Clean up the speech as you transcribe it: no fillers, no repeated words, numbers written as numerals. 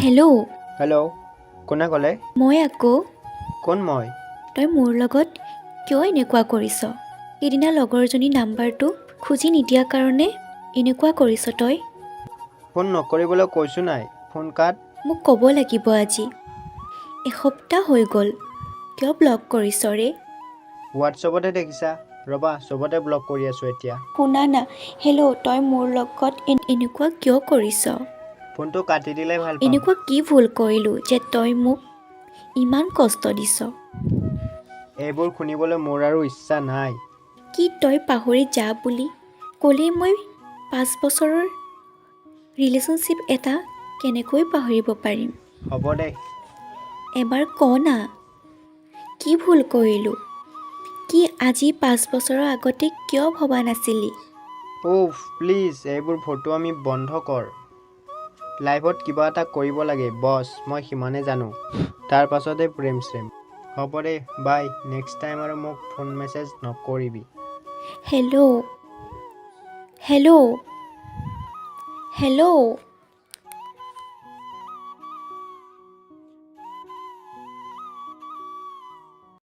hello' hello' কোনে ক'লে মই আকৌ কোন মই তই মোৰ লগত কিয় এনেকুৱা কৰিছ সেইদিনা লগৰজনীৰ নাম্বাৰটো খুজি নিদিয়াৰ কাৰণে এনেকুৱা কৰিছ তই ফোন নকৰিবলৈ কৈছোঁ নাই ফোন কাট মোক ক'ব লাগিব আজি এসপ্তাহ হৈ গ'ল কিয় ব্লক কৰিছ ৰে হোৱাটছএপতে দেখিছা ৰ'বা চবতে ব্লক কৰি আছোঁ এতিয়া শুনা না হেল্ল' তই মোৰ লগত এনেকুৱা কিয় কৰিছ ফোনটো কাটি দিলে ভাল পাম এনেকুৱা কি ভুল কৰিলোঁ যে তই মোক ইমান কষ্ট দিছ এইবোৰ শুনিবলৈ মোৰ আৰু ইচ্ছা নাই কি তই পাহৰি যা বুলি ক'লেই মই 5 বছৰৰ ৰিলেশ্যনশ্বিপ এটা কেনেকৈ পাহৰিব পাৰিম হ'ব দে এবাৰ ক না কি ভুল কৰিলোঁ কি আজি 5 বছৰৰ আগতে কিয় ভবা নাছিলি উফ প্লিজ এইবোৰ ফটো আমি বন্ধ কৰ লাইফত কিবা এটা কৰিব লাগে বছ মই সিমানে জানো তাৰ পাছতে প্ৰেম চেম হ'ব দে বাই নেক্সট টাইম আৰু মোক ফোন মেছেজ নকৰিবি হেল্ল' হেল্ল' হেল্ল'